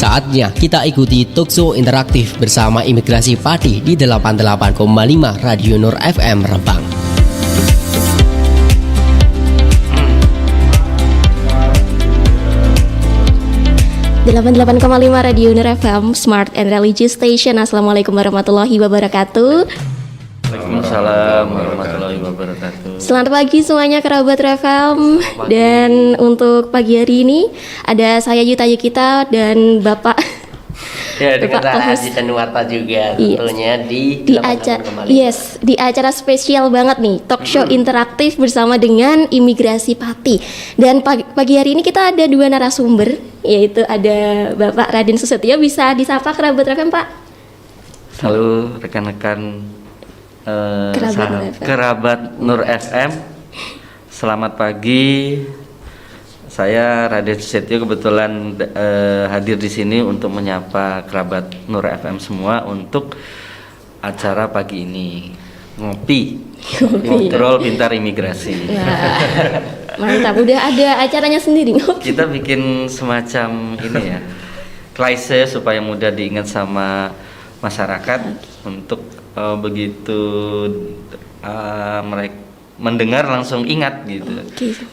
Saatnya kita ikuti talkshow interaktif bersama Imigrasi Pati di 88,5 Radio Nur FM Rembang. Delapan 88,5 Radio Nur FM Smart and Religious Station. Assalamualaikum warahmatullahi wabarakatuh. Waalaikumsalam warahmatullahi wabarakatuh. Selamat pagi semuanya kerabat FM. Dan untuk pagi hari ini ada saya Yuta Yukita dan Bapak Ya, dengan Bapak Aziz Anuarta juga Iya. tentunya di di acara spesial banget nih, talk show interaktif bersama dengan Imigrasi Pati. Dan pagi hari ini kita ada dua narasumber, yaitu ada Bapak Raden Susetio. Bisa disapa kerabat FM, Pak? Halo rekan-rekan Kerabat Nur FM. Selamat pagi. Saya Raden Susetio kebetulan hadir di sini untuk menyapa kerabat Nur FM semua untuk acara pagi ini. Ngopi. Ngobrol pintar imigrasi. Wah, mantap, udah ada acaranya sendiri. Kita bikin semacam ini ya, klise supaya mudah diingat sama masyarakat untuk begitu mereka mendengar langsung ingat gitu.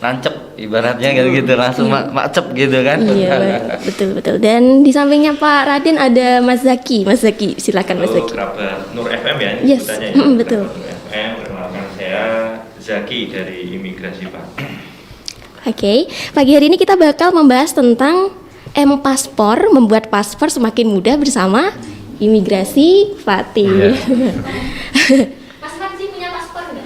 Nancep ibaratnya gitu langsung macep gitu kan. Iya, betul. Dan di sampingnya Pak Raden ada Mas Zaki. Mas Zaki, silakan Mas Zaki. Kerabat Nur FM ya. Yes, ya. betul. Nur FM, perkenalkan saya Zaki dari Imigrasi Pak. Oke, pagi hari ini kita bakal membahas tentang M-Paspor, membuat paspor semakin mudah bersama Imigrasi Pati. Mas Marji punya paspor nggak?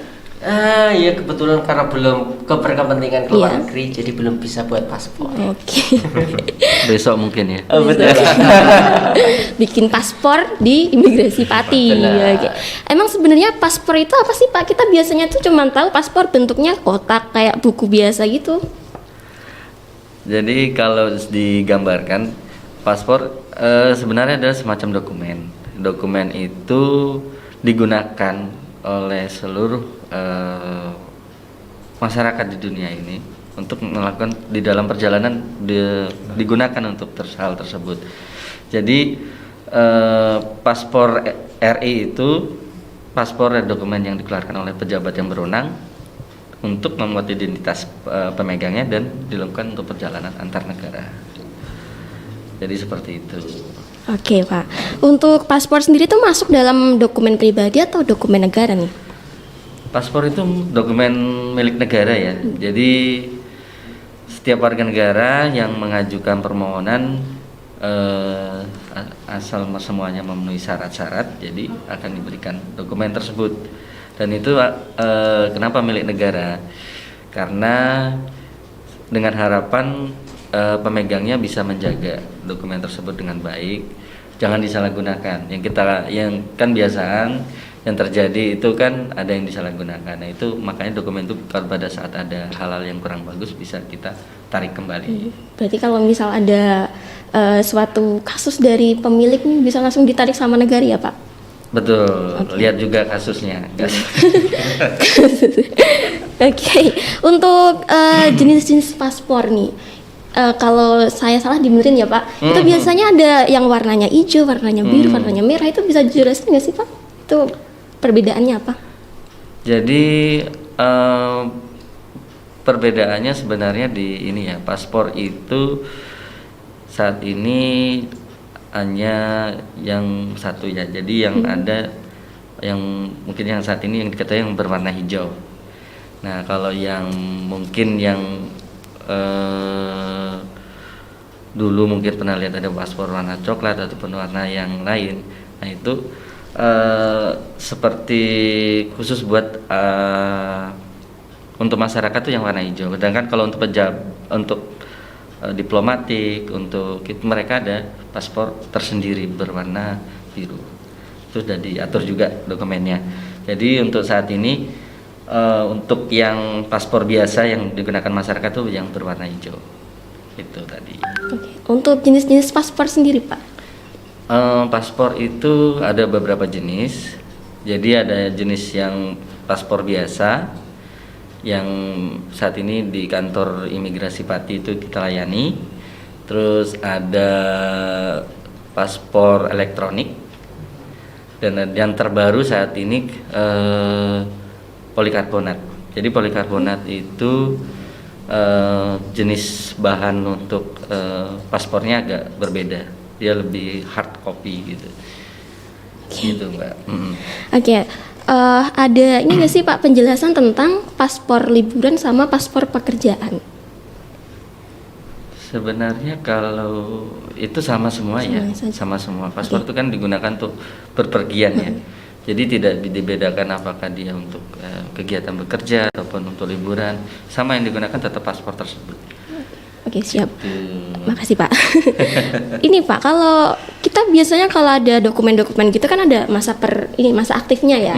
Ya kebetulan karena belum keberkepentingan keluar Iya. negeri jadi belum bisa buat paspor. Oke. Besok mungkin ya. Oh, betul. Bikin paspor di Imigrasi Pati. Benar. Oke. Emang sebenarnya paspor itu apa sih, Pak? Kita biasanya tuh cuma tahu paspor bentuknya kotak kayak buku biasa gitu. Jadi kalau digambarkan paspor sebenarnya adalah semacam dokumen. Dokumen itu digunakan oleh seluruh masyarakat di dunia ini untuk melakukan di dalam perjalanan digunakan untuk hal tersebut. Jadi paspor RI itu paspor dokumen yang dikeluarkan oleh pejabat yang berwenang untuk membuat identitas pemegangnya dan dilakukan untuk perjalanan antar negara. Jadi seperti itu. Oke, Pak. Untuk paspor sendiri tuh masuk dalam dokumen pribadi atau dokumen negara nih? Paspor itu dokumen milik negara ya. Jadi setiap warga negara yang mengajukan permohonan asal semuanya memenuhi syarat-syarat, jadi akan diberikan dokumen tersebut. Dan itu kenapa milik negara? Karena dengan harapan pemegangnya bisa menjaga dokumen tersebut dengan baik, jangan disalahgunakan. Yang kan biasaan yang terjadi itu kan ada yang disalahgunakan. Nah itu makanya dokumen itu kalau pada saat ada hal-hal yang kurang bagus bisa kita tarik kembali. Berarti kalau misal ada suatu kasus dari pemilik nih bisa langsung ditarik sama negara ya, Pak? Betul. Lihat juga kasusnya. Oke. Untuk jenis-jenis paspor nih. Kalau saya salah dibenerin ya, Pak. Itu biasanya ada yang warnanya hijau, warnanya biru, warnanya merah. Itu bisa dijelasin nggak sih, Pak? Itu perbedaannya apa? Jadi perbedaannya sebenarnya di ini ya, paspor itu saat ini hanya yang satu ya. Jadi yang ada yang mungkin yang saat ini yang diketahui yang berwarna hijau. Nah kalau yang mungkin yang dulu mungkin pernah lihat ada paspor warna coklat ataupun warna yang lain. Nah itu seperti khusus buat untuk masyarakat tuh yang warna hijau. Sedangkan kalau untuk diplomatik, untuk itu mereka ada paspor tersendiri berwarna biru. Itu sudah diatur juga dokumennya. Jadi untuk saat ini untuk yang paspor biasa yang digunakan masyarakat tuh yang berwarna hijau. Itu tadi. Oke. Untuk jenis-jenis paspor sendiri, Pak? Paspor itu ada beberapa jenis. Jadi ada jenis yang paspor biasa yang saat ini di kantor Imigrasi Pati itu kita layani. terus ada paspor elektronik, dan yang terbaru saat ini polikarbonat. Jadi polikarbonat itu jenis bahan untuk paspornya agak berbeda, dia lebih hard copy gitu. Gitu Mbak. Oke, ada ini nggak sih Pak penjelasan tentang paspor liburan sama paspor pekerjaan? Sebenarnya kalau itu sama semua ya, sama semua. Paspor itu kan digunakan untuk berpergian ya. Jadi tidak dibedakan apakah dia untuk kegiatan bekerja ataupun untuk liburan, sama yang digunakan tetap paspor tersebut. Oke, siap. Makasih Pak. Ini Pak, kalau kita biasanya kalau ada dokumen-dokumen gitu kan ada masa masa aktifnya ya.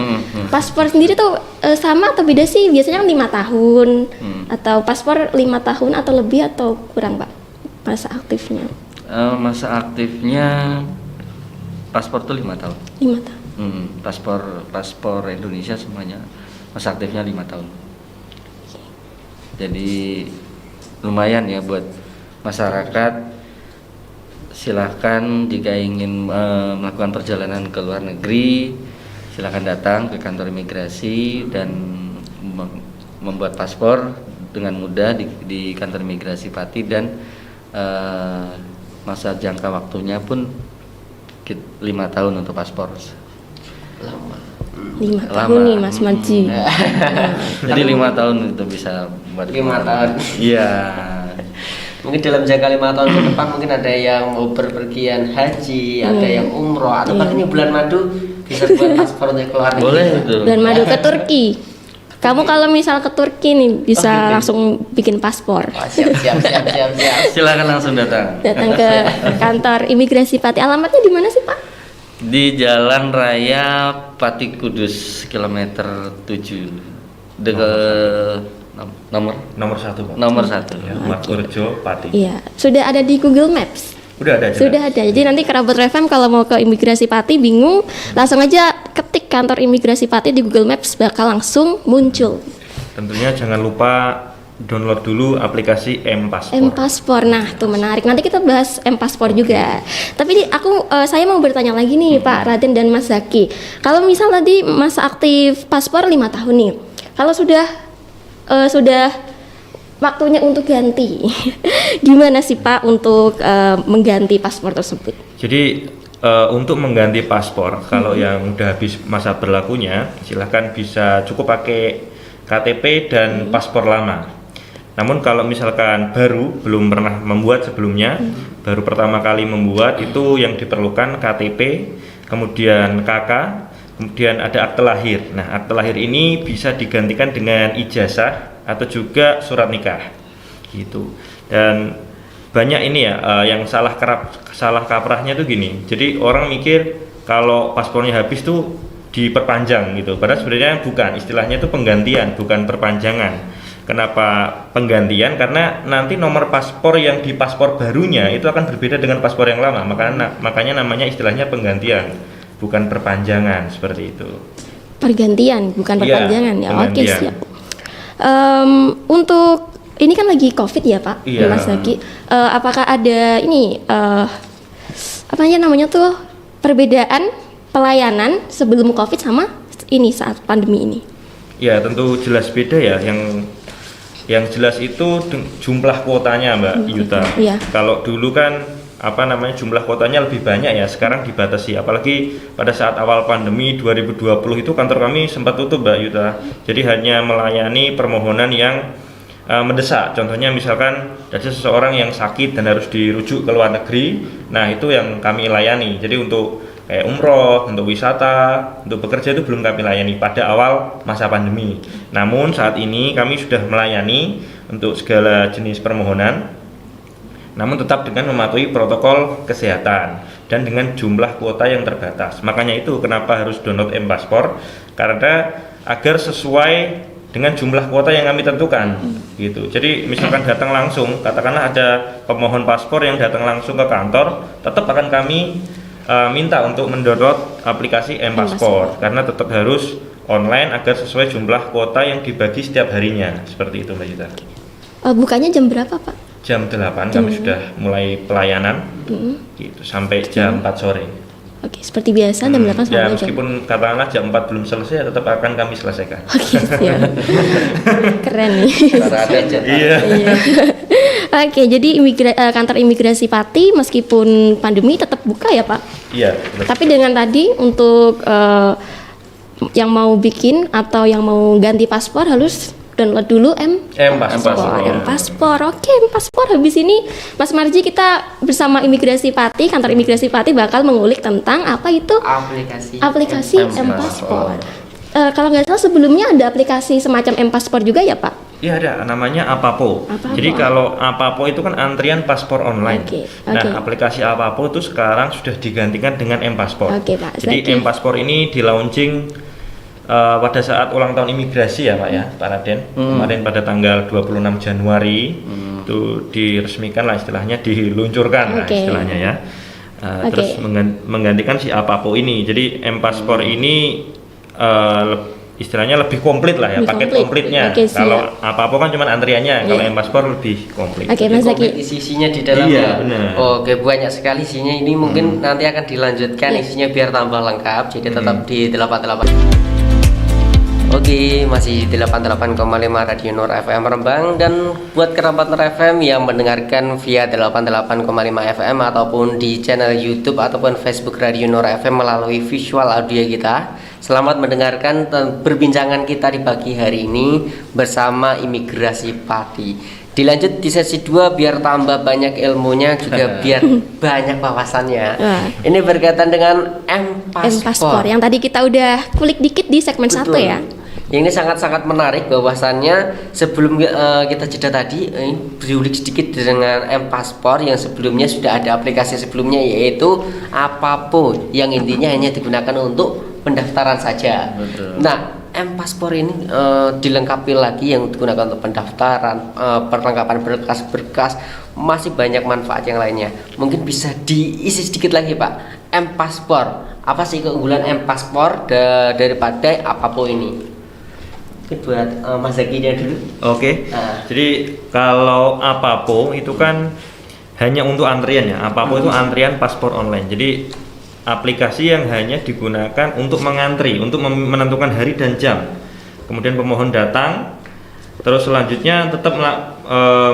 Paspor sendiri tuh sama atau beda sih? Biasanya kan 5 tahun atau paspor 5 tahun atau lebih atau kurang Pak masa aktifnya? Masa aktifnya paspor tuh 5 tahun. 5 tahun. Paspor Indonesia semuanya masa aktifnya 5 tahun. Jadi lumayan ya buat masyarakat. Silakan jika ingin melakukan perjalanan ke luar negeri, silakan datang ke kantor imigrasi dan membuat paspor dengan mudah di kantor imigrasi Pati, dan masa jangka waktunya pun 5 tahun untuk paspor. 5 tahun nih Mas Maji. Jadi 5 tahun itu bisa buat 5 tahun. Iya. Mungkin dalam jangka 5 tahun ke depan mungkin ada yang mau berpergian haji, ada yang umroh, atau bahkan yang bulan madu bisa buat paspor untuk keluar negeri. Boleh itu. Bulan madu ke Turki. Kamu kalau misal ke Turki nih bisa langsung bikin paspor. Wah, siap. Silakan langsung datang. Datang ke kantor imigrasi Pati. Alamatnya di mana sih Pak? Di Jalan Raya Pati Kudus kilometer 7 nomor 1 Pak. nomor 1. Ya, Maturjo Pati. Iya, sudah ada di Google Maps. Udah ada jelas. Sudah ada. Jadi nanti Kerabat FM kalau mau ke imigrasi Pati bingung, langsung aja ketik kantor imigrasi Pati di Google Maps, bakal langsung muncul. Tentunya jangan lupa download dulu aplikasi M-Paspor. M-Paspor, nah tuh menarik. Nanti kita bahas M-Paspor juga. Tapi saya mau bertanya lagi nih Pak Raden dan Mas Zaki. Kalau misal tadi masa aktif paspor 5 tahun nih, kalau sudah waktunya untuk ganti, gimana sih Pak untuk mengganti paspor tersebut? Jadi untuk mengganti paspor, kalau yang udah habis masa berlakunya, silahkan bisa cukup pakai KTP dan paspor lama. Namun kalau misalkan baru, belum pernah membuat sebelumnya, baru pertama kali membuat, itu yang diperlukan KTP, kemudian KK, kemudian ada akte lahir. Nah, akte lahir ini bisa digantikan dengan ijazah atau juga surat nikah, gitu. Dan banyak ini ya yang salah kaprahnya tuh gini. Jadi orang mikir kalau paspornya habis tuh diperpanjang gitu. Padahal sebenarnya bukan, istilahnya itu penggantian, bukan perpanjangan. Kenapa penggantian? Karena nanti nomor paspor yang di paspor barunya itu akan berbeda dengan paspor yang lama. Makanya namanya istilahnya penggantian, bukan perpanjangan, seperti itu. Pergantian, bukan perpanjangan ya. Oke, pergantian. siap. Untuk ini kan lagi COVID ya Pak, Iya. Mas Zaki. Apakah ada ini namanya tuh perbedaan pelayanan sebelum COVID sama ini saat pandemi ini? Ya, tentu jelas beda ya. Yang jelas itu jumlah kuotanya Mbak Yuta. Iya. Kalau dulu kan jumlah kuotanya lebih banyak ya, sekarang dibatasi. Apalagi pada saat awal pandemi 2020 itu kantor kami sempat tutup Mbak Yuta. Jadi hanya melayani permohonan yang mendesak. Contohnya misalkan ada seseorang yang sakit dan harus dirujuk ke luar negeri. Nah, itu yang kami layani. Jadi untuk kayak umroh, untuk wisata, untuk bekerja itu belum kami layani pada awal masa pandemi. Namun saat ini kami sudah melayani untuk segala jenis permohonan, namun tetap dengan mematuhi protokol kesehatan dan dengan jumlah kuota yang terbatas. Makanya itu kenapa harus download M-Paspor, karena agar sesuai dengan jumlah kuota yang kami tentukan gitu. Jadi misalkan datang langsung, katakanlah ada pemohon paspor yang datang langsung ke kantor, tetap akan kami minta untuk mendownload aplikasi M-Paspor karena tetap harus online agar sesuai jumlah kuota yang dibagi setiap harinya. Seperti itu Mbak Yuta. Bukanya jam berapa Pak? jam 8 kami sudah mulai pelayanan gitu sampai jam 4 sore. Oke, seperti biasa jam 8 Ya sampai jam. meskipun katakanlah jam 4 belum selesai tetap akan kami selesaikan. Oke, siap. Keren nih. Cara ada aja. Iya. Iya. Oke, jadi kantor imigrasi Pati meskipun pandemi tetap buka ya Pak? Iya. betul. Tapi dengan tadi untuk yang mau bikin atau yang mau ganti paspor harus download dulu M-Paspor. Oke, M-Paspor. Habis ini Mas Marji kita bersama imigrasi Pati, kantor imigrasi Pati bakal mengulik tentang apa itu aplikasi M-Paspor. Kalau nggak salah sebelumnya ada aplikasi semacam M-Paspor juga ya Pak? Iya ada, namanya Apapo. Jadi kalau Apapo itu kan antrian paspor online. Nah, aplikasi Apapo itu sekarang sudah digantikan dengan M-Paspor. Oke, Pak. Jadi M-Paspor ini di launching pada saat ulang tahun imigrasi ya Pak ya, Pak Raden. Kemarin pada tanggal 26 Januari itu diresmikan lah istilahnya, diluncurkan lah istilahnya ya. Terus menggantikan si Apapo ini. Jadi M-Paspor ini istilahnya lebih komplit lah ya, paket komplitnya. Kalau Apapo kan cuma antriannya, kalau M-Paspor lebih komplit. Oke, Mas Zaki. Isinya di dalamnya. Iya, benar. Oke, banyak sekali isinya. Ini mungkin nanti akan dilanjutkan isinya biar tambah lengkap. Jadi tetap di 88. Oke, masih di 88,5 Radio Nur FM Rembang. Dan buat kerabat Nur FM yang mendengarkan via 88,5 FM ataupun di channel YouTube ataupun Facebook Radio Nur FM melalui visual audio kita, selamat mendengarkan perbincangan kita di pagi hari ini bersama Imigrasi Pati. Dilanjut di sesi 2 biar tambah banyak ilmunya, juga biar banyak wawasannya. Ini berkaitan dengan M-Paspor yang tadi kita udah kulik dikit di segmen 1 ya. Ini sangat-sangat menarik bahwasannya sebelum kita jeda tadi berulik sedikit dengan M-Paspor yang sebelumnya sudah ada aplikasi sebelumnya yaitu Apapo yang intinya hanya digunakan untuk pendaftaran saja. Betul. Nah, M-Paspor ini dilengkapi lagi yang digunakan untuk pendaftaran, perlengkapan berkas-berkas, masih banyak manfaat yang lainnya. Mungkin bisa diisi sedikit lagi Pak. M-Paspor, apa sih keunggulan M-Paspor daripada Apapo ini? Buat Mas Zakinya dulu. Oke. Jadi kalau Apapo itu kan hanya untuk antrian ya. Apapo itu antrian paspor online. Jadi aplikasi yang hanya digunakan untuk mengantri, untuk menentukan hari dan jam. Kemudian pemohon datang, terus selanjutnya tetap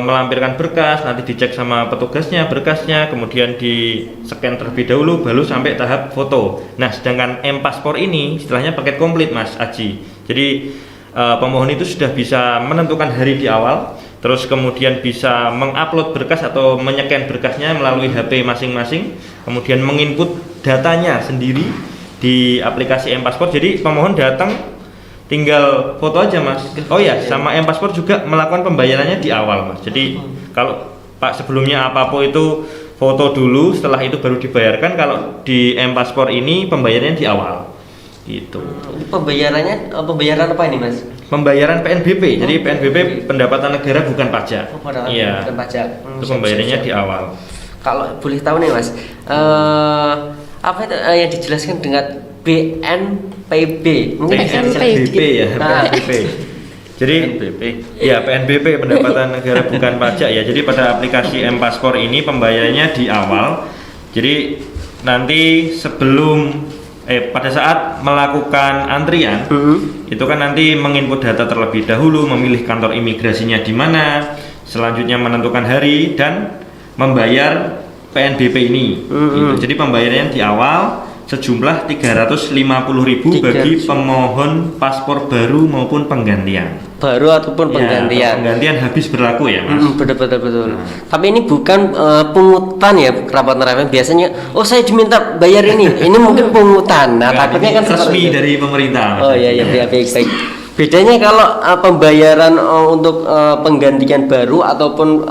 melampirkan berkas, nanti dicek sama petugasnya berkasnya, kemudian di scan terlebih dahulu, baru sampai tahap foto. Nah, sedangkan M-Paspor ini istilahnya paket komplit Mas Aji. Jadi pemohon itu sudah bisa menentukan hari di awal, terus kemudian bisa mengupload berkas atau menyekan berkasnya melalui HP masing-masing, kemudian menginput datanya sendiri di aplikasi M-Paspor. Jadi pemohon datang tinggal foto aja Mas. Oh ya, sama M-Paspor juga melakukan pembayarannya di awal Mas. Jadi kalau Pak sebelumnya Apapo itu foto dulu, setelah itu baru dibayarkan. Kalau di M-Paspor ini pembayarannya di awal. Gitu. Ini pembayaran apa ini Mas? Pembayaran PNBP. Jadi PNBP pendapatan negara bukan pajak. Iya. Bukan pajak. Itu pembayarannya di awal. Kalau boleh tahu nih Mas, apa itu yang dijelaskan dengan BNPB? Mungkin PNBP ya, PNBP. Jadi ya PNBP pendapatan negara bukan pajak ya. Jadi pada aplikasi M-Paspor ini pembayarannya di awal. Jadi nanti sebelum pada saat melakukan antrian itu kan nanti menginput data terlebih dahulu, memilih kantor imigrasinya di mana, selanjutnya menentukan hari dan membayar PNBP ini. Gitu. Jadi pembayarannya di awal sejumlah 350.000 bagi pemohon paspor baru maupun penggantian. Baru ataupun penggantian. Penggantian habis berlaku ya Mas. Betul. Tapi ini bukan pungutan ya kerabat neraka. Biasanya, oh saya diminta bayar ini mungkin pungutan. Nah takutnya kan resmi dari pemerintah. Oh iya baik. Bedanya kalau pembayaran untuk penggantian baru ataupun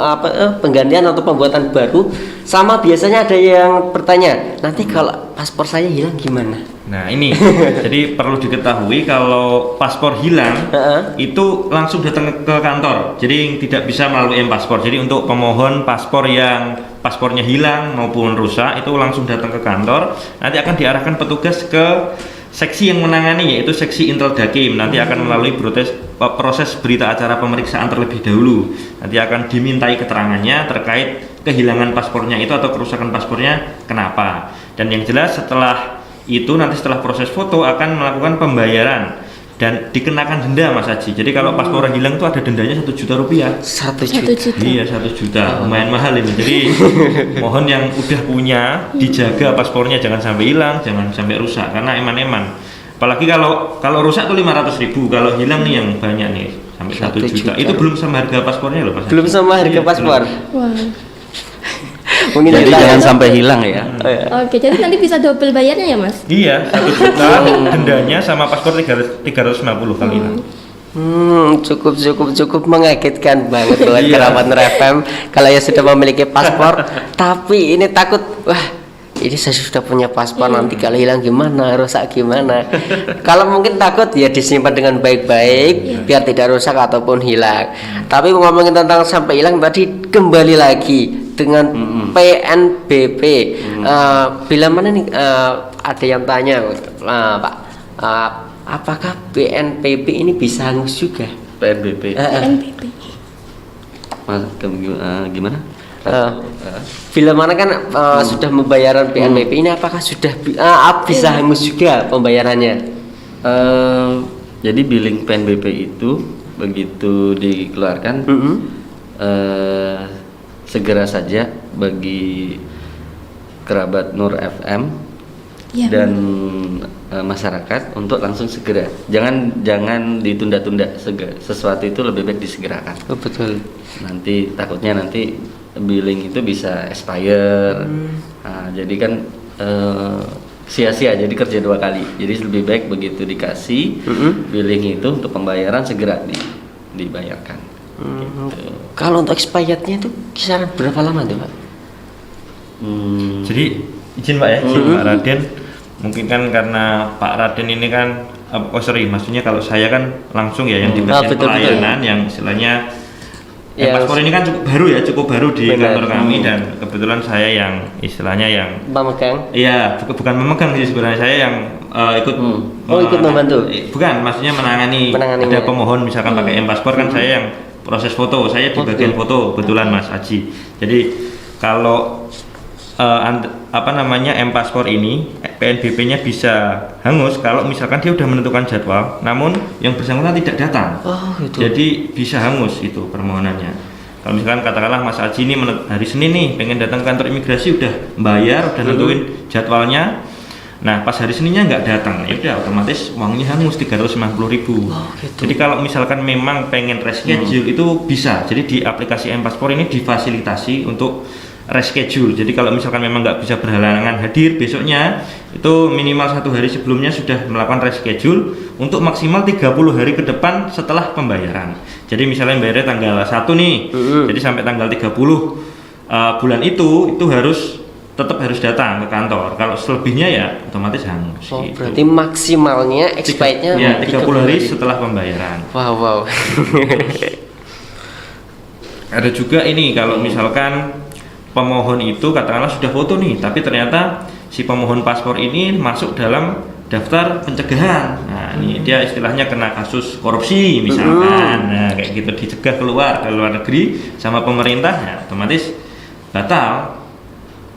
penggantian atau pembuatan baru, sama biasanya ada yang bertanya, nanti kalau paspor saya hilang gimana? Nah ini, jadi perlu diketahui kalau paspor hilang itu langsung datang ke kantor, jadi tidak bisa melalui M-Paspor. Jadi untuk pemohon paspor yang paspornya hilang maupun rusak itu langsung datang ke kantor, nanti akan diarahkan petugas ke seksi yang menangani yaitu seksi Intel Dakim nanti akan melalui proses berita acara pemeriksaan terlebih dahulu. Nanti akan dimintai keterangannya terkait kehilangan paspornya itu atau kerusakan paspornya kenapa. Dan yang jelas setelah itu nanti setelah proses foto akan melakukan pembayaran dan dikenakan denda Mas Haji. Jadi kalau paspor hilang itu ada dendanya 1 juta rupiah. 1 1 juta. juta. Iya 1 juta, lumayan mahal ini. Jadi mohon yang udah punya dijaga paspornya jangan sampai hilang, jangan sampai rusak karena eman-eman. Apalagi kalau rusak tuh 500.000, kalau hilang nih yang banyak nih sampai 1 1 juta. juta. Itu belum sama harga paspornya loh Mas. Belum sama harga Iya, paspor. Wah. Mungkin Jadi kita jangan sampai hilang ya. Oke, jadi nanti bisa double bayarnya ya, Mas? Iya, 1 juta dendanya sama paspor 350 kali hilang. cukup mengagetkan banget buat kerabat Nur FM kalau ya sudah memiliki paspor tapi ini takut wah ini saya sudah punya paspor nanti kalau hilang gimana rusak gimana kalau mungkin takut ya disimpan dengan baik-baik biar tidak rusak ataupun hilang tapi ngomongin tentang sampai hilang tadi kembali lagi dengan PNBP bila mana nih ada yang tanya Pak apakah PNBP ini bisa hangus juga? PNBP. PNBP. Mas, gimana? Bila mana kan sudah membayaran PNBP ini apakah sudah bisa hangus juga pembayarannya? Jadi billing PNBP itu begitu dikeluarkan segera saja bagi kerabat Nur FM Ya, dan masyarakat untuk langsung segera. Jangan ditunda-tunda. Sesuatu itu lebih baik disegerakan. Oh, betul. Nanti takutnya nanti billing itu bisa expire. Nah, jadi kan sia-sia jadi kerja 2 kali. Jadi lebih baik begitu dikasih billing itu untuk pembayaran segera dibayarkan. Gitu. Kalau untuk expirednya itu kisaran berapa lama tuh Pak? Jadi izin Pak ya, izin Pak Raden. Mungkin kan karena Pak Raden ini kan maksudnya kalau saya kan langsung ya yang di bagian betul. pelayanan yang istilahnya Ya, paspor ini kan cukup baru di benar. kantor kami dan kebetulan saya yang istilahnya yang Pemegang. iya bukan memegang sih sebenarnya saya yang ikut ikut membantu. bukan maksudnya menangani Menanganinya. ada pemohon misalkan pakai paspor kan saya yang proses foto saya di bagian foto kebetulan Mas Haji. Jadi kalau paspor ini PNBP-nya bisa hangus kalau misalkan dia sudah menentukan jadwal namun yang bersangkutan tidak datang. Oh, gitu. Jadi bisa hangus itu permohonannya. Kalau misalkan katakanlah Mas Haji ini hari Senin nih pengen datang ke kantor imigrasi udah bayar, udah nentuin jadwalnya. Nah, pas hari Seninnya nggak datang, ya udah otomatis uangnya hangus 350.000. Oh, gitu. Jadi kalau misalkan memang pengen reschedule itu bisa. Jadi di aplikasi M-Paspor ini difasilitasi untuk reschedule. Jadi kalau misalkan memang nggak bisa berhalangan hadir besoknya, itu minimal 1 hari sebelumnya sudah melakukan reschedule untuk maksimal 30 hari ke depan setelah pembayaran. Jadi misalnya bayarnya tanggal 1 nih, jadi sampai tanggal 30 bulan itu tetap harus datang ke kantor. Kalau selebihnya ya otomatis hangus. Oh, gitu. berarti maksimalnya expirednya Ya 30 hari setelah pembayaran. Wow. Ada juga ini kalau misalkan pemohon itu katakanlah sudah foto nih, tapi ternyata si pemohon paspor ini masuk dalam daftar pencegahan. Nah, ini dia istilahnya kena kasus korupsi misalkan. Nah, kayak gitu dicegah keluar ke luar negeri sama pemerintah, ya otomatis batal.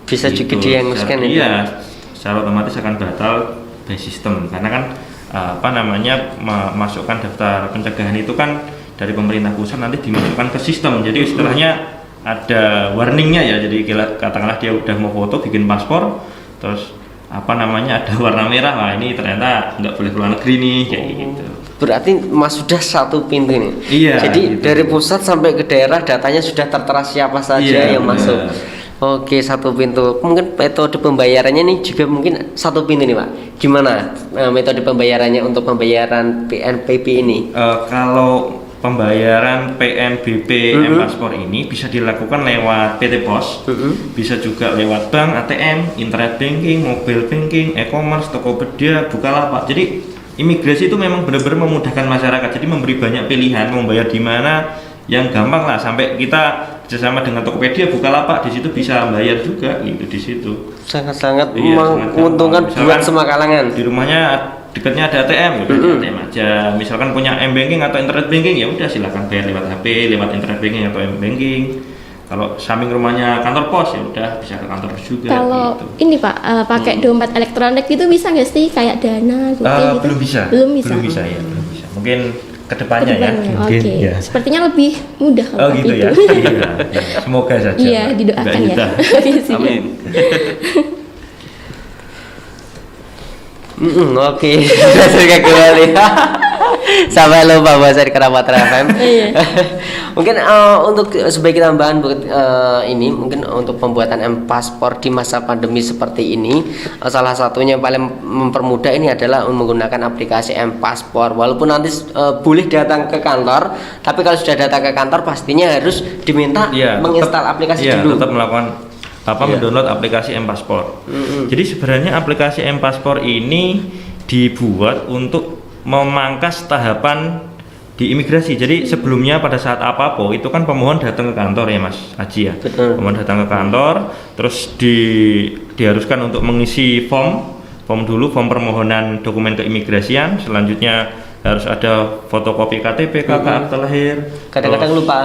Bisa Gitu. juga dihanguskan itu. Iya, secara otomatis akan batal by system karena kan memasukkan daftar pencegahan itu kan dari pemerintah pusat nanti dimasukkan ke sistem. Jadi istilahnya ada warningnya ya. Jadi katakanlah dia udah mau foto bikin paspor, terus ada warna merah. Wah ini ternyata nggak boleh keluar negeri nih kayak gitu. Berarti Mas sudah 1 pintu nih. Iya, Jadi gitu. dari pusat sampai ke daerah datanya sudah tertera siapa saja Iya, yang benar. masuk. Oke, 1 pintu. Mungkin metode pembayarannya nih juga mungkin 1 pintu nih Pak. Gimana metode pembayarannya untuk pembayaran PNBP ini? Kalau pembayaran PNBP M-Paspor ini bisa dilakukan lewat PT Pos, bisa juga lewat bank, ATM, internet banking, mobile banking, e-commerce, Tokopedia, Bukalapak. Jadi imigrasi itu memang benar-benar memudahkan masyarakat. Jadi memberi banyak pilihan membayar di mana yang gampang lah. Sampai kita bersama dengan Tokopedia, Bukalapak di situ bisa bayar juga gitu di situ. Sangat-sangat Iya, sangat menguntungkan gampang. buat Misalkan semua kalangan. Di rumahnya dekatnya ada ATM, ya udah ATM aja. Misalkan punya M-banking atau internet banking, ya udah silakan bayar lewat HP, lewat internet banking atau M-banking. Kalau samping rumahnya kantor pos, ya udah bisa ke kantor pos juga. Kalau gitu. ini Pak, pakai dompet elektronik gitu bisa nggak sih kayak Dana, GoPay gitu? Belum bisa. Belum bisa. Belum bisa ya, belum bisa. Mungkin kedepannya ya. Kedepannya, Mungkin oke. ya. Sepertinya lebih mudah kalau Oh Pak gitu itu. ya. Iya. Semoga saja. Iya, Mbak. didoakan Mbak ya. Yuta. Amin. Oke, sudah kembali. Sampai lupa bahasa kerabat FM. Iya. Mungkin untuk sebagai tambahan buat ini, mungkin untuk pembuatan M-Paspor di masa pandemi seperti ini, salah satunya yang paling mempermudah ini adalah menggunakan aplikasi M-Paspor. Walaupun nanti boleh datang ke kantor, tapi kalau sudah datang ke kantor pastinya harus diminta Iya, menginstal aplikasi iya, dulu. tetap melakukan mendownload aplikasi M-Paspor. Jadi sebenarnya aplikasi M-Paspor ini dibuat untuk memangkas tahapan di imigrasi. Jadi sebelumnya pada saat apa-apa itu kan pemohon datang ke kantor ya Mas Aji ya. Betul. Pemohon datang ke kantor, terus diharuskan untuk mengisi form dulu, form permohonan dokumen keimigrasian. Selanjutnya harus ada fotokopi KTP, KK, akta lahir. Kadang-kadang Terus- lupa.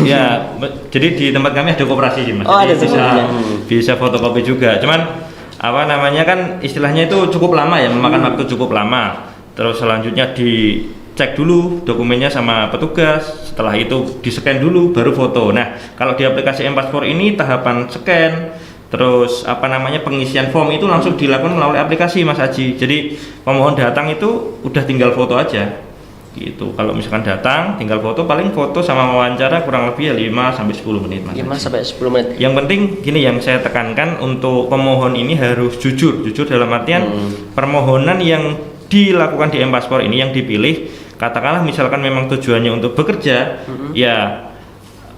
Ya, jadi di tempat kami ada koperasi sih Mas. Oh, Jadi ada sebenarnya. bisa fotokopi juga. Cuman apa namanya kan istilahnya itu cukup lama ya, memakan waktu cukup lama. Terus selanjutnya dicek dulu dokumennya sama petugas. Setelah itu di-scan dulu baru foto. Nah, kalau di aplikasi M-Paspor ini tahapan scan, terus apa namanya pengisian form itu langsung dilakukan melalui aplikasi Mas Aji. Jadi pemohon datang itu udah tinggal foto aja. Gitu. Kalau misalkan datang tinggal foto, paling foto sama wawancara kurang lebih ya 5 sampai 10 menit Mas. 5 sampai 10 menit. Yang penting gini, yang saya tekankan untuk pemohon ini harus jujur dalam artian permohonan yang dilakukan di M-Paspor ini yang dipilih, katakanlah misalkan memang tujuannya untuk bekerja, ya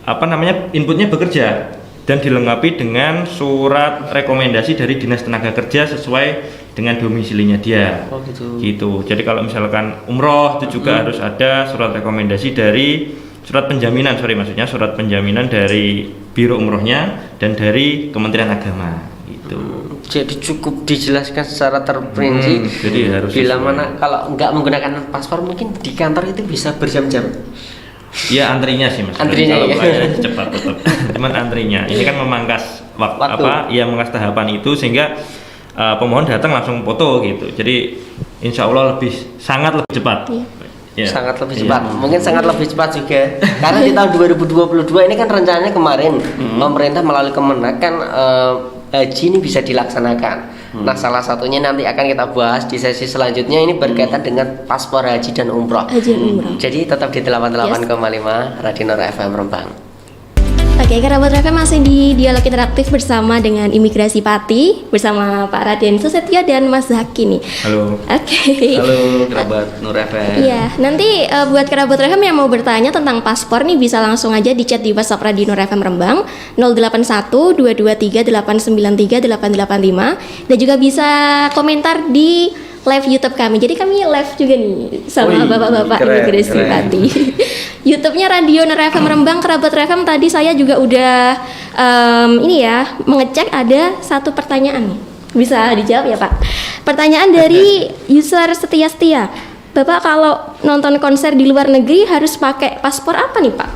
apa namanya inputnya bekerja dan dilengkapi dengan surat rekomendasi dari Dinas Tenaga Kerja sesuai dengan domisilinya dia. Oh gitu. Gitu. Jadi kalau misalkan umroh itu juga harus ada surat rekomendasi dari surat penjaminan dari Biro Umrohnya dan dari Kementerian Agama gitu. Jadi cukup dijelaskan secara terperinci. Jadi harus bila sesuai. mana kalau nggak menggunakan paspor mungkin di kantor itu bisa berjam-jam. Ya antrinya sih Mas. Antrinya, Kalau ya. pelayanan cepat tetap. Cuman antrinya. Ini kan memangkas Waktu. memangkas tahapan itu sehingga pemohon datang langsung foto gitu. Jadi insya Allah sangat lebih cepat. Ya. Sangat lebih Iya. cepat. Mungkin sangat lebih cepat juga. Karena di tahun 2022 ini kan rencananya kemarin pemerintah melalui Kemenak kan haji ini bisa dilaksanakan. Nah, salah satunya nanti akan kita bahas di sesi selanjutnya ini berkaitan dengan paspor haji dan umroh. Haji dan umroh. Jadi tetap di 88,5 Radio Nora FM Rembang. Oke, kerabat FM masih di dialog interaktif bersama dengan Imigrasi Pati bersama Pak Raden Susetyo dan Mas Zaki nih. Halo. Oke. Halo kerabat Nur FM. Iya, nanti buat kerabat FM yang mau bertanya tentang paspor nih bisa langsung aja di chat di WhatsApp Radio Nur FM Rembang 081 223 893 885 dan juga bisa komentar di live YouTube kami. Jadi kami live juga nih sama Wih, bapak-bapak keren, Imigrasi keren. Pati. YouTube-nya Radio Nur FM Rembang, kerabat FM tadi saya juga udah ini ya mengecek ada satu pertanyaan nih. Bisa dijawab ya Pak? Pertanyaan dari user Setia. Bapak kalau nonton konser di luar negeri harus pakai paspor apa nih Pak?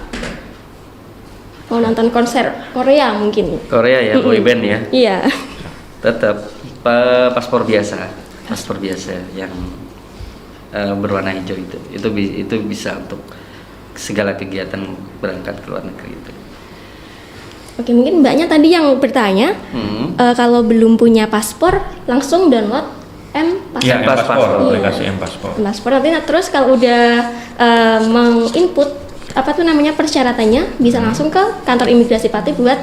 Mau nonton konser Korea mungkin? Korea ya, boyband ya. Iya. Tetap paspor biasa yang berwarna hijau itu bisa untuk segala kegiatan berangkat ke luar negeri itu. Oke, mungkin mbaknya tadi yang bertanya kalau belum punya paspor langsung download M-Paspor. Ya, M-Paspor, Iya. aplikasi M-Paspor. Paspor nanti terus kalau udah menginput apa tuh namanya persyaratannya bisa langsung ke kantor imigrasi Pati buat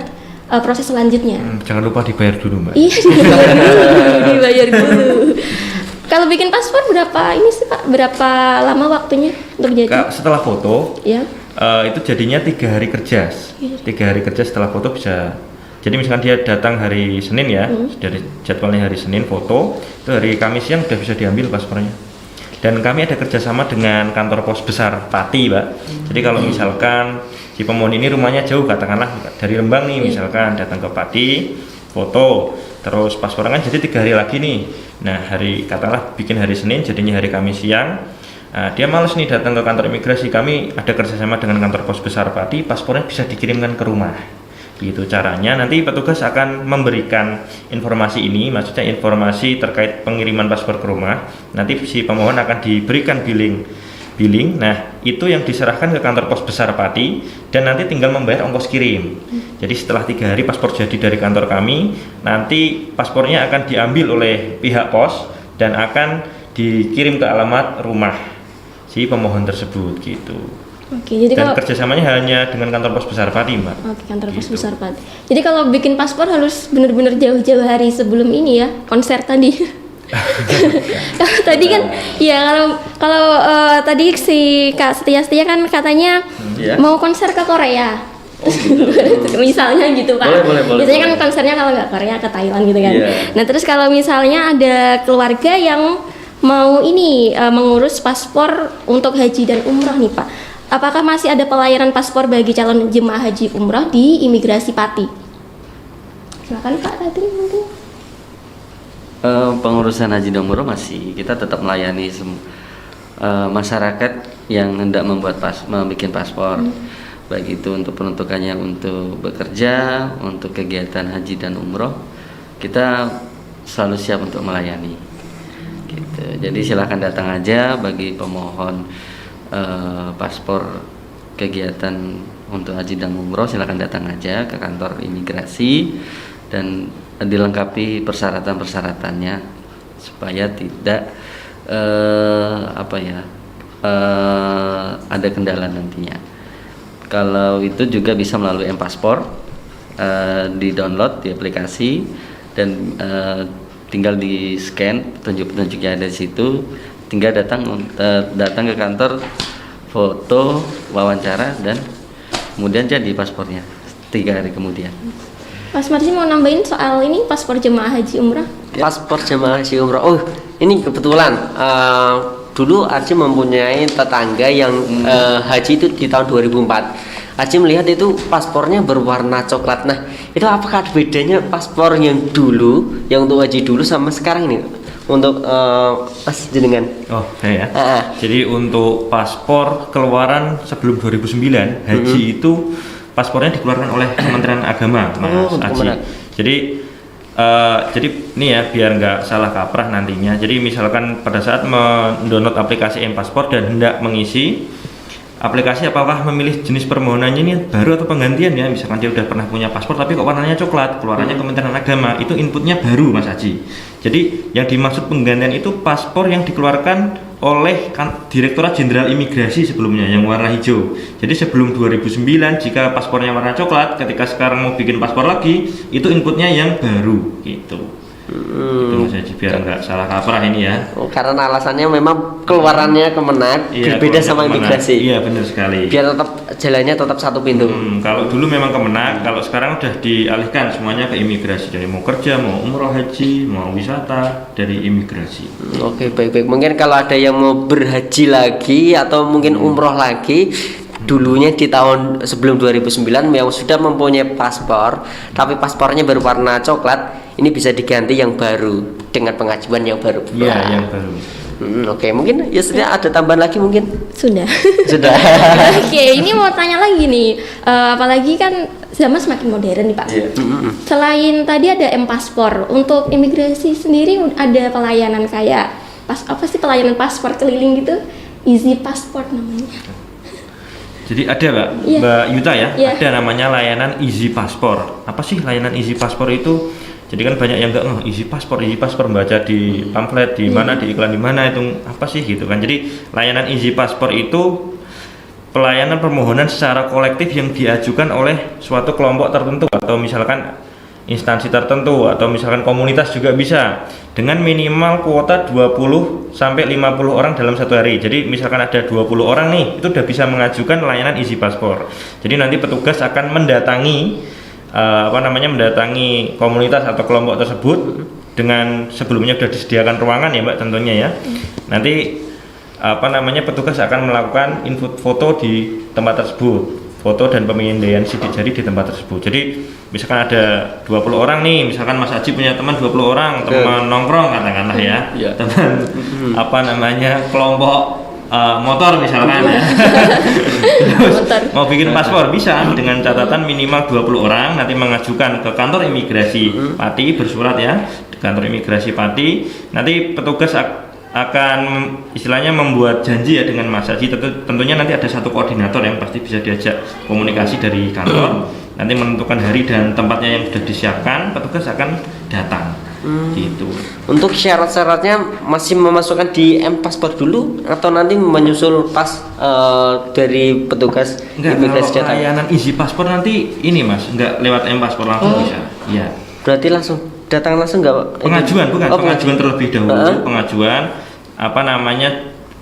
proses selanjutnya. Jangan lupa dibayar dulu Mbak. Iya, dibayar dulu. Kalau bikin paspor berapa ini sih Pak? Berapa lama waktunya untuk jadi? Setelah foto Ya. itu jadinya 3 hari kerja. 3 hari kerja setelah foto bisa. Jadi misalkan dia datang hari Senin ya, dari jadwalnya hari Senin foto, itu hari Kamis siang udah bisa diambil paspornya. Dan kami ada kerjasama dengan kantor pos besar Pati, Mbak. Jadi kalau misalkan si pemohon ini rumahnya jauh, katakanlah dari Rembang nih, misalkan datang ke Pati, foto, terus paspornya kan jadi 3 hari lagi nih. Nah katakanlah bikin hari Senin, jadinya hari Kamis siang. Dia males nih datang ke kantor imigrasi, kami ada kerjasama dengan kantor pos besar Pati, paspornya bisa dikirimkan ke rumah. Gitu caranya. Nanti petugas akan memberikan informasi ini, maksudnya informasi terkait pengiriman paspor ke rumah. Nanti si pemohon akan diberikan billing. Nah itu yang diserahkan ke kantor pos besar Pati dan nanti tinggal membayar ongkos kirim. Jadi setelah 3 hari paspor jadi dari kantor kami, nanti paspornya akan diambil oleh pihak pos dan akan dikirim ke alamat rumah si pemohon tersebut gitu. Oke, jadi Dan kalau kerjasamanya hanya dengan kantor pos besar Pati, Mbak. Oke, kantor pos Gitu. besar Pati. Jadi kalau bikin paspor harus benar-benar jauh-jauh hari sebelum ini ya, konser tadi. Kalau tadi kan, ya kalau tadi si Kak Setia kan katanya Iya. mau konser ke Korea. Misalnya gitu Pak. Boleh, Biasanya kan boleh. konsernya kalau nggak Korea ke Thailand gitu kan. Iya. Nah terus kalau misalnya ada keluarga yang mau ini mengurus paspor untuk haji dan umroh nih Pak, apakah masih ada pelayanan paspor bagi calon jemaah haji umroh di imigrasi Pati? Silakan Pak tadi mungkin. Pengurusan haji dan umroh masih kita tetap melayani masyarakat yang hendak membuat membuat paspor, baik itu untuk peruntukannya untuk bekerja, untuk kegiatan haji dan umroh, kita selalu siap untuk melayani. Gitu. Jadi silakan datang aja bagi pemohon paspor kegiatan untuk haji dan umroh, silakan datang aja ke kantor imigrasi dan dilengkapi persyaratan-persyaratannya supaya tidak ada kendala nantinya. Kalau itu juga bisa melalui M-Paspor, di-download di aplikasi dan tinggal di scan petunjuk-petunjuknya ada di situ, tinggal datang ke kantor, foto, wawancara dan kemudian jadi paspornya 3 hari kemudian. Mas Marsi mau nambahin soal ini paspor jemaah haji umrah? Paspor jemaah haji umroh. Oh, ini kebetulan dulu Arji mempunyai tetangga yang haji itu di tahun 2004. Arji melihat itu paspornya berwarna coklat. Nah, itu apakah ada bedanya paspor yang dulu, yang untuk haji dulu sama sekarang ini? Untuk Mas jenengan. Oh, saya ya. Jadi untuk paspor keluaran sebelum 2009, haji itu paspornya dikeluarkan oleh Kementerian Agama, Mas Aji. Jadi ini ya biar nggak salah kaprah nantinya. Jadi misalkan pada saat mendownload aplikasi M-Paspor dan hendak mengisi aplikasi, apakah memilih jenis permohonannya ini baru atau penggantian ya, misalkan dia udah pernah punya paspor tapi kok warnanya coklat, keluarannya Kementerian Agama, itu inputnya baru Mas Haji. Jadi yang dimaksud penggantian itu paspor yang dikeluarkan oleh Direktorat Jenderal Imigrasi sebelumnya yang warna hijau. Jadi sebelum 2009 jika paspornya warna coklat, ketika sekarang mau bikin paspor lagi itu inputnya yang baru gitu. Itu Mas Haji biar nggak salah kaprah ini ya. Oh, karena alasannya memang keluarannya Kemenag Iya, berbeda keluarnya sama Kemenag. imigrasi. Iya benar sekali. Biar tetap jalannya tetap satu pintu. Kalau dulu memang Kemenag, kalau sekarang udah dialihkan semuanya ke imigrasi. Jadi mau kerja, mau umroh haji, mau wisata dari imigrasi. Oke, baik-baik. Mungkin kalau ada yang mau berhaji lagi atau mungkin umroh lagi, dulunya di tahun sebelum 2009 yang sudah mempunyai paspor, tapi paspornya berwarna coklat, ini bisa diganti yang baru dengan pengajuan yang baru. Iya, yang baru. Oke, mungkin ya sudah ada tambahan lagi mungkin. Sudah. Sudah. Oke, ini mau tanya lagi nih, apalagi kan zaman semakin modern nih Pak. Selain tadi ada M-Paspor, untuk imigrasi sendiri ada pelayanan kayak apa sih pelayanan paspor keliling gitu, Easy Passport namanya. Jadi ada Mbak, Iya. Mbak Yuta ya, Iya. ada namanya layanan Easy Passport. Apa sih layanan Easy Passport itu? Jadi kan banyak yang nggak Easy Passport baca di pamflet di mana, di iklan di mana, itu apa sih gitu kan. Jadi layanan Easy Passport itu pelayanan permohonan secara kolektif yang diajukan oleh suatu kelompok tertentu atau misalkan instansi tertentu atau misalkan komunitas juga bisa, dengan minimal kuota 20 sampai 50 orang dalam satu hari. Jadi misalkan ada 20 orang nih, itu udah bisa mengajukan layanan Easy Passport. Jadi nanti petugas akan mendatangi mendatangi komunitas atau kelompok tersebut dengan sebelumnya sudah disediakan ruangan ya Mbak tentunya ya. Nanti petugas akan melakukan input foto di tempat tersebut. foto dan pemindaian sidik jari di tempat tersebut. Jadi misalkan ada 20 orang nih, misalkan Mas Aji punya teman 20 orang, teman nongkrong katakanlah ya, Iya. teman apa namanya kelompok motor misalkan ya. Terus mau bikin paspor bisa dengan catatan minimal 20 orang, nanti mengajukan ke kantor imigrasi Pati, bersurat ya, di kantor imigrasi Pati. Nanti petugas akan istilahnya membuat janji ya dengan Mas Haji. Tentunya nanti ada satu koordinator yang pasti bisa diajak komunikasi dari kantor. Nanti menentukan hari dan tempatnya yang sudah disiapkan, petugas akan datang. Gitu. Untuk syarat-syaratnya masih memasukkan di paspor dulu atau nanti menyusul pas dari petugas Enggak, imigrasi kalau datang? layanan isi paspor nanti ini Mas, enggak lewat paspor langsung bisa. Iya. Berarti langsung datang langsung nggak? Pengajuan bukan, Oh, pengajuan terlebih dahulu, pengajuan apa namanya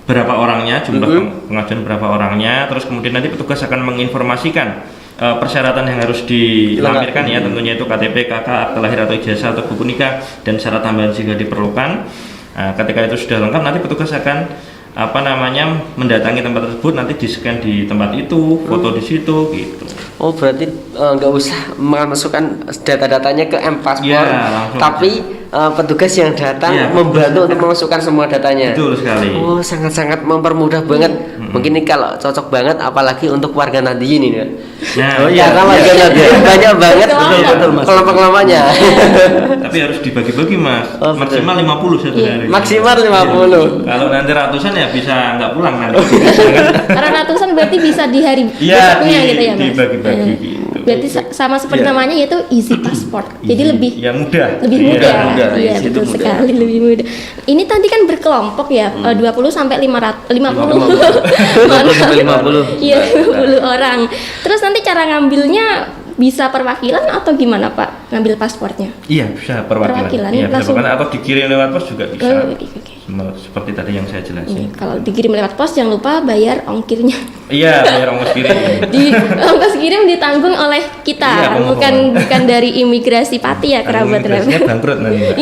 berapa orangnya, jumlah pengajuan berapa orangnya, terus kemudian nanti petugas akan menginformasikan persyaratan yang harus dilampirkan ya, tentunya itu KTP, KK, akte lahir atau ijazah atau buku nikah dan syarat tambahan jika diperlukan. Nah, ketika itu sudah lengkap nanti petugas akan apa namanya mendatangi tempat tersebut, nanti di-scan di tempat itu, foto di situ gitu. Oh, berarti nggak usah memasukkan data-datanya ke paspor, Ya, langsung tapi petugas yang datang Iya, membantu untuk memasukkan semua datanya. Betul sekali. Oh, sangat-sangat mempermudah banget. Mungkin ini kalau cocok banget, apalagi untuk warga Nadiyin ini. Nah, Karena warga Nadiyin banyak banget kelompok-kelompoknya. Tapi harus dibagi-bagi Mas. Oh, betul. Maksimal 50 satu hari. Maksimal 50. Kalau nanti ratusan ya bisa nggak pulang nanti. Karena ratusan berarti bisa di hari Iya, besoknya gitu ya Mas. dibagi-bagi gitu. Berarti sama seperti namanya yaitu easy passport. Jadi lebih ya mudah. lebih Iya, mudah. mudah. Iya, Itu betul mudah. sekali, lebih mudah. Ini tadi kan berkelompok ya, 20 sampai 50. 20 sampai 50. Iya, 50 orang. Terus nanti cara ngambilnya bisa perwakilan atau gimana Pak? Ngambil pasportnya? Iya, bisa perwakilan. Perwakilan, Iya, bisa langsung. perwakilan atau dikirim lewat pos juga bisa. Oh, oke. Seperti tadi yang saya jelasin. Kalau dikirim lewat pos jangan lupa bayar ongkirnya. Iya, bayar ongkos kirim. Di ongkos kirim ditanggung oleh Iya, kita, pemohon. bukan dari imigrasi Pati ya kerabat Imigrasinya Rever. bangkrut nanti. Mbak.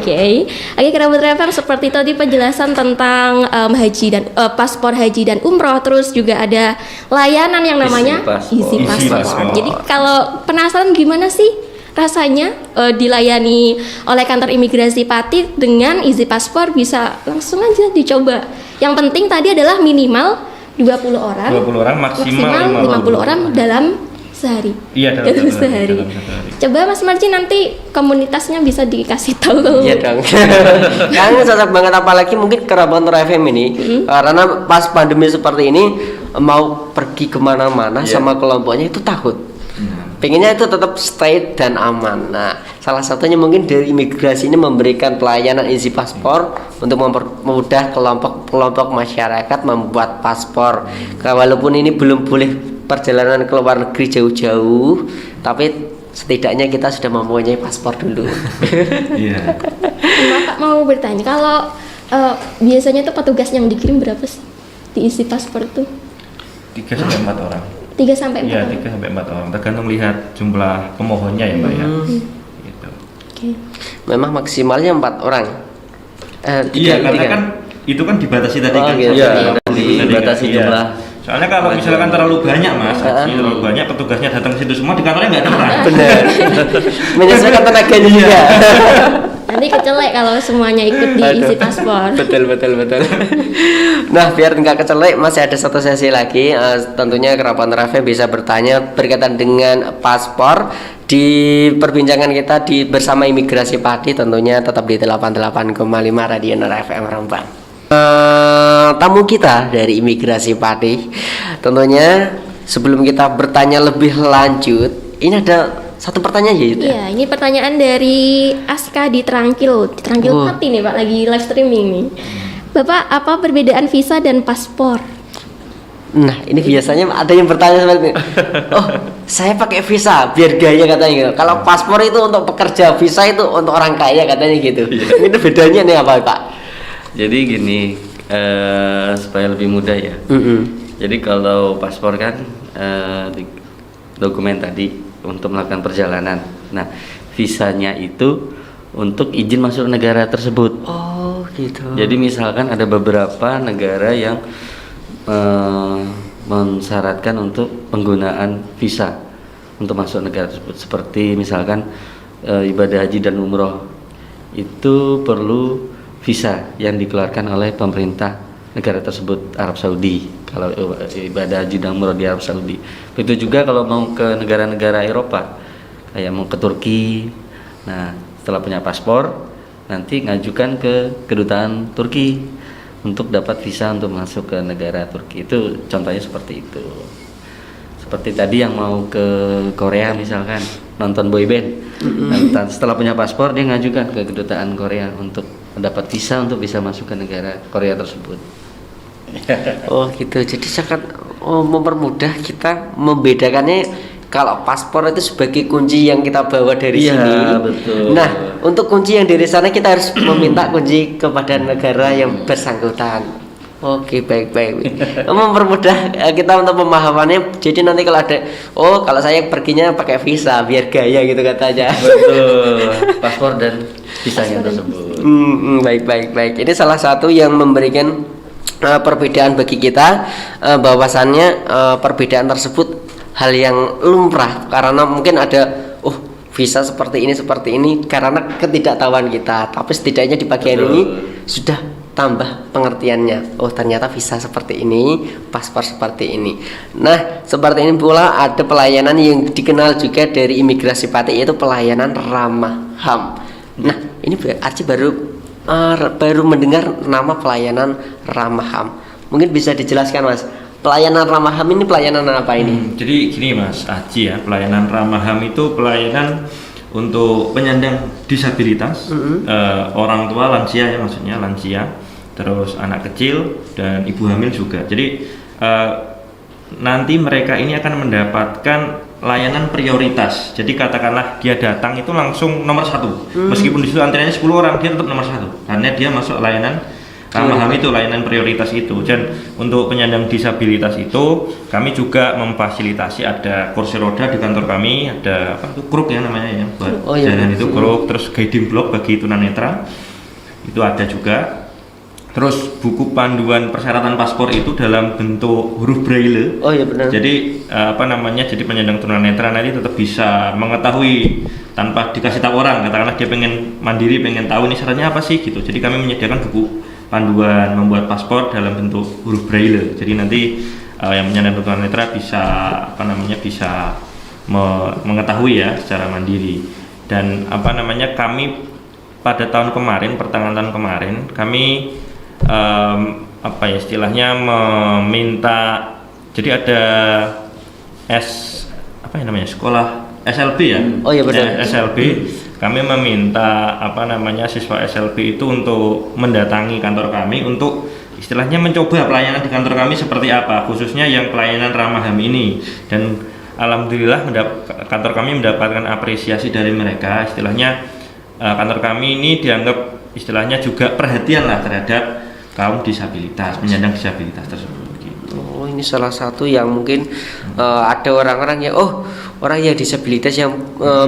Oke, kerabat Rever, seperti tadi penjelasan tentang haji dan paspor haji dan umroh, terus juga ada layanan yang namanya Easy Easy Passport. Passport. Jadi kalau penasaran gimana sih rasanya dilayani oleh kantor imigrasi Pati dengan Easy Passport, bisa langsung aja dicoba. Yang penting tadi adalah minimal 20 orang, 20 orang maksimal 50 orang dalam sehari. Iya, dalam satu sehari. dalam satu hari. Coba Mas Marji nanti komunitasnya bisa dikasih tahu. Iya dong. Kayaknya cocok banget, apalagi mungkin kerabat Nur FM ini karena pas pandemi seperti ini mau pergi kemana-mana sama kelompoknya itu takut. Pengennya itu tetap stay dan aman. Nah, salah satunya mungkin dari imigrasi ini memberikan pelayanan Easy Paspor untuk mempermudah kelompok-kelompok masyarakat membuat paspor. Walaupun ini belum boleh perjalanan ke luar negeri jauh-jauh, tapi setidaknya kita sudah mempunyai paspor dulu. Iya. Bapak mau bertanya, kalau biasanya tuh petugas yang dikirim berapa sih diisi paspor tuh? 3 sampai 4 orang. 3 sampai 4 Iya, orang. 3 sampai 4 orang. Tergantung lihat jumlah pemohonnya ya, Mbak ya. Gitu. Oke. Memang maksimalnya 4 orang. Iya, karena kan itu kan dibatasi tadi Oh, kan. gitu. Iya, Tadi dibatasi kan, jumlah. Soalnya kalau misalkan terlalu banyak Mas, terlalu banyak petugasnya datang ke situ semua, di kantornya nggak ada orang. Benar. Menyesuaikan tenaganya juga. Nanti kecelek kalau semuanya ikut diisi paspor. Betul. Nah, biar nggak kecelek, masih ada satu sesi lagi. Tentunya kerabat Rafe bisa bertanya berkaitan dengan paspor di perbincangan kita di bersama Imigrasi Pati, tentunya tetap di 88,5 Radio Nur FM Rembang. Tamu kita dari Imigrasi Pati, tentunya sebelum kita bertanya lebih lanjut, ini ada satu pertanyaan ya, Yuda? Iya, ini pertanyaan dari Aska di Trangkil Pati nih Pak, lagi live streaming nih. Bapak, apa perbedaan visa dan paspor? Nah, ini biasanya ada yang bertanya seperti ini. Oh, saya pakai visa biar gaya katanya gitu. Kalau paspor itu untuk pekerja, visa itu untuk orang kaya katanya gitu. Ini bedanya nih apa, Pak? Jadi gini, supaya lebih mudah ya. Jadi kalau paspor kan dokumen tadi untuk melakukan perjalanan. Nah, visanya itu untuk izin masuk negara tersebut. Oh, gitu. Jadi misalkan ada beberapa negara yang mensyaratkan untuk penggunaan visa untuk masuk negara tersebut. Seperti misalkan ibadah haji dan umroh itu perlu visa yang dikeluarkan oleh pemerintah negara tersebut, Arab Saudi. Kalau ibadah haji dan umroh di Arab Saudi. Begitu juga kalau mau ke negara-negara Eropa, kayak mau ke Turki. Nah, setelah punya paspor, nanti ngajukan ke kedutaan Turki untuk dapat visa untuk masuk ke negara Turki. Itu contohnya seperti itu. Seperti tadi yang mau ke Korea misalkan nonton boyband, nah, setelah punya paspor dia ngajukan ke kedutaan Korea untuk mendapat visa untuk bisa masuk ke negara Korea tersebut. Oh gitu, jadi sangat mempermudah kita membedakannya. Kalau paspor itu sebagai kunci yang kita bawa dari Iya, sini. betul. Nah, untuk kunci yang dari sana kita harus meminta kunci kepada negara yang bersangkutan. Oke, baik. Mempermudah kita untuk pemahamannya. Jadi nanti kalau ada, kalau saya perginya pakai visa biar gaya gitu katanya. Betul, paspor dan visanya tersebut. Baik. Ini salah satu yang memberikan perbedaan bagi kita, bahwasannya perbedaan tersebut hal yang lumrah, karena mungkin ada visa seperti ini karena ketidaktahuan kita, tapi setidaknya di bagian ini sudah tambah pengertiannya. Ternyata visa seperti ini, paspor seperti ini. Nah, seperti ini pula ada pelayanan yang dikenal juga dari imigrasi Pati, yaitu pelayanan ramah HAM. Nah, ini Archie baru mendengar nama pelayanan ramah HAM. Mungkin bisa dijelaskan, Mas, pelayanan ramah HAM ini pelayanan apa ini? Jadi gini Mas Aji ya, pelayanan ramah HAM itu pelayanan untuk penyandang disabilitas, orang tua lansia ya, maksudnya lansia, terus anak kecil dan ibu hamil juga. Jadi nanti mereka ini akan mendapatkan layanan prioritas. Jadi katakanlah dia datang itu langsung nomor 1, meskipun di situ antriannya 10 orang, dia tetap nomor 1 karena dia masuk layanan ramah HAM itu, layanan prioritas itu. Dan untuk penyandang disabilitas itu kami juga memfasilitasi, ada kursi roda di kantor kami, ada kruk ya namanya ya, buat jalan itu kruk, terus guiding block bagi tunanetra itu ada juga. Terus buku panduan persyaratan paspor itu dalam bentuk huruf braille. Benar. Jadi jadi penyandang tunanetra nanti tetap bisa mengetahui tanpa dikasih tahu orang. Katakanlah dia pengen mandiri, pengen tahu ini syaratnya apa sih gitu. Jadi kami menyediakan buku panduan membuat paspor dalam bentuk huruf braille. Jadi nanti yang penyandang tunanetra bisa bisa mengetahui ya secara mandiri. Dan kami pada tahun kemarin, pertengahan tahun kemarin, kami istilahnya meminta, jadi ada sekolah SLB ya. Betul. SLB. Kami meminta siswa SLB itu untuk mendatangi kantor kami untuk istilahnya mencoba pelayanan di kantor kami seperti apa, khususnya yang pelayanan ramah HAM ini. Dan alhamdulillah kantor kami mendapatkan apresiasi dari mereka. Istilahnya kantor kami ini dianggap istilahnya juga perhatian lah terhadap kaum disabilitas, penyandang disabilitas tersebut. Ini salah satu yang mungkin ada orang-orang yang orang yang disabilitas yang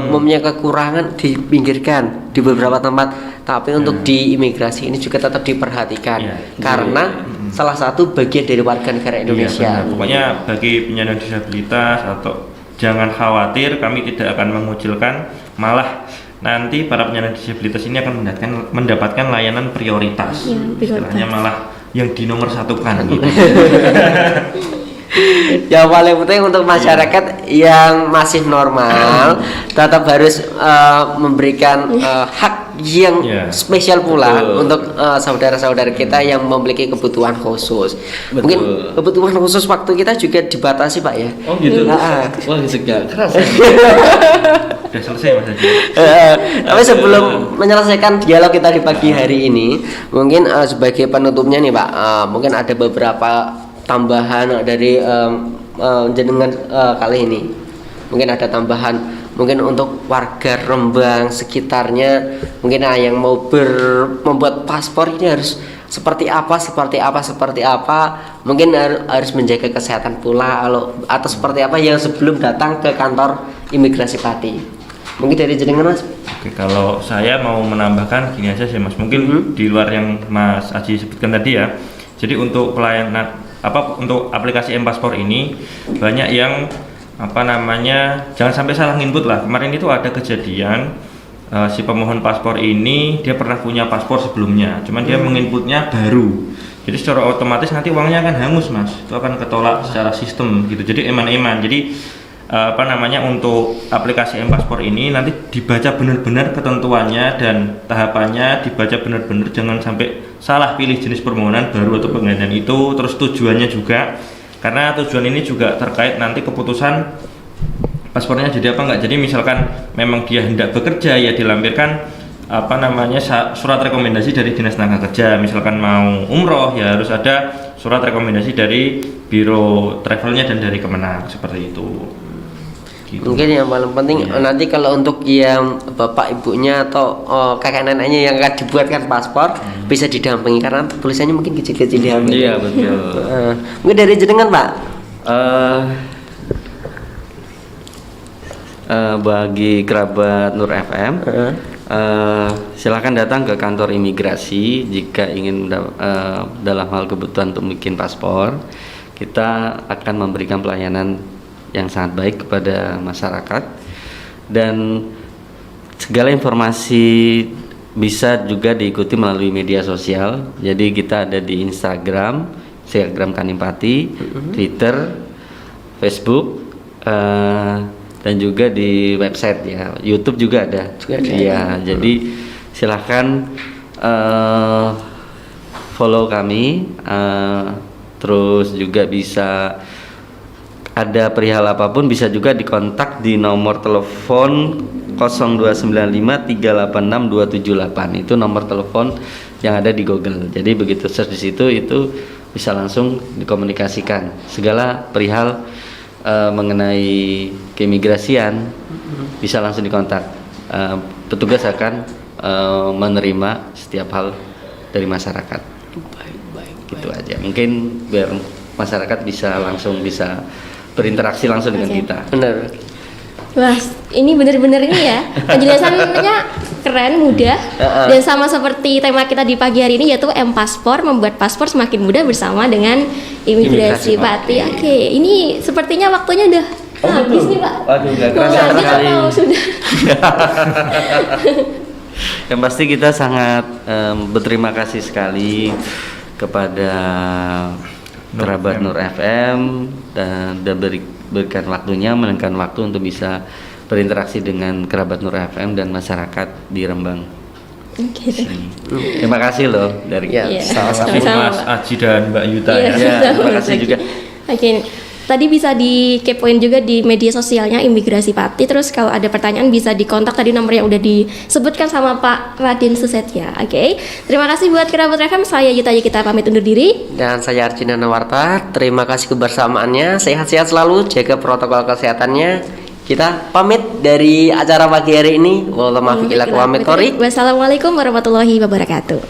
mempunyai kekurangan dipinggirkan di beberapa tempat, tapi untuk di imigrasi ini juga tetap diperhatikan karena salah satu bagian dari warga negara Indonesia. Pokoknya bagi penyandang disabilitas atau jangan khawatir, kami tidak akan mengucilkan, malah nanti para penyandang disabilitas ini akan mendapatkan layanan prioritas. Istilahnya malah yang di nomor 1-kan gitu. Yang paling penting untuk masyarakat yang masih normal tetap harus memberikan hak yang spesial pula untuk saudara-saudara kita yang memiliki kebutuhan khusus. Mungkin kebutuhan khusus waktu kita juga dibatasi, Pak ya. Gitu. Wah, segala keras. Udah selesai Mas Haji. Tapi sebelum menyelesaikan dialog kita di pagi hari ini, mungkin sebagai penutupnya nih Pak, mungkin ada beberapa tambahan dari jenengan kali ini. Mungkin ada tambahan, mungkin untuk warga Rembang sekitarnya, mungkin yang mau membuat paspor ini harus seperti apa, mungkin harus menjaga kesehatan pula atau seperti apa yang sebelum datang ke kantor imigrasi Pati. Mungkin dari jenengan Mas. Oke, kalau saya mau menambahkan gini aja sih Mas, mungkin di luar yang Mas Aji sebutkan tadi ya. Jadi untuk untuk aplikasi M-Paspor ini banyak yang jangan sampai salah input lah. Kemarin itu ada kejadian si pemohon paspor ini dia pernah punya paspor sebelumnya, cuman dia menginputnya baru. Jadi secara otomatis nanti uangnya akan hangus, Mas. Itu akan ketolak secara sistem gitu. Jadi eman-eman. Jadi untuk aplikasi M-Paspor ini nanti dibaca benar-benar ketentuannya dan tahapannya, dibaca benar-benar, jangan sampai salah pilih jenis permohonan baru atau penggantian itu. Terus tujuannya juga, karena tujuan ini juga terkait nanti keputusan paspornya jadi apa enggak. Jadi misalkan memang dia hendak bekerja, ya dilampirkan surat rekomendasi dari Dinas Tenaga Kerja. Misalkan mau umroh, ya harus ada surat rekomendasi dari Biro Travelnya dan dari Kemenang, seperti itu. Gitu. Mungkin yang paling penting nanti kalau untuk yang bapak ibunya atau kakek neneknya yang akan dibuatkan paspor bisa didampingi karena tulisannya mungkin kecil-kecil ya. Iya betul. Mungkin dari jenengan Pak. Bagi kerabat Nur FM, silakan datang ke kantor imigrasi jika ingin dalam hal kebutuhan untuk bikin paspor. Kita akan memberikan pelayanan yang sangat baik kepada masyarakat, dan segala informasi bisa juga diikuti melalui media sosial. Jadi kita ada di Instagram Kanimpati, Twitter, Facebook, dan juga di website ya, YouTube juga ada. Ya, jadi silahkan follow kami, terus juga bisa ada perihal apapun bisa juga dikontak di nomor telepon 0295386278. Itu nomor telepon yang ada di Google. Jadi begitu search di situ itu bisa langsung dikomunikasikan segala perihal mengenai keimigrasian, bisa langsung dikontak. Petugas akan menerima setiap hal dari masyarakat. Gitu aja. Mungkin biar masyarakat bisa berinteraksi langsung dengan kita. Benar. Wah, ini bener-bener ini ya, penjelasannya keren, mudah, dan sama seperti tema kita di pagi hari ini yaitu M-Paspor, membuat paspor semakin mudah bersama dengan imigrasi Pati. Oke, ini sepertinya waktunya udah habis nih Pak. Waduh, nggak Mau kerasa lanjut sekali. atau sudah? Yang pasti kita sangat berterima kasih sekali kepada kerabat Nur FM dan berikan waktunya, menekan waktu untuk bisa berinteraksi dengan kerabat Nur FM dan masyarakat di Rembang. Oke. Terima kasih loh dari Ya, Sama-sama, Mas Pak. Aji dan Mbak Yuta Iya. ya. Terima kasih juga. Oke, tadi bisa dikepoin juga di media sosialnya Imigrasi Pati. Terus kalau ada pertanyaan bisa dikontak tadi nomor yang udah disebutkan sama Pak Raden Susetya. Oke, terima kasih buat kerabat FM. Saya Yuta, kita pamit undur diri. Dan saya Arjuna Nawarta. Terima kasih kebersamaannya. Sehat-sehat selalu, jaga protokol kesehatannya. Kita pamit dari acara pagi hari ini. Wassalamualaikum warahmatullahi wabarakatuh. Wassalamualaikum warahmatullahi wabarakatuh.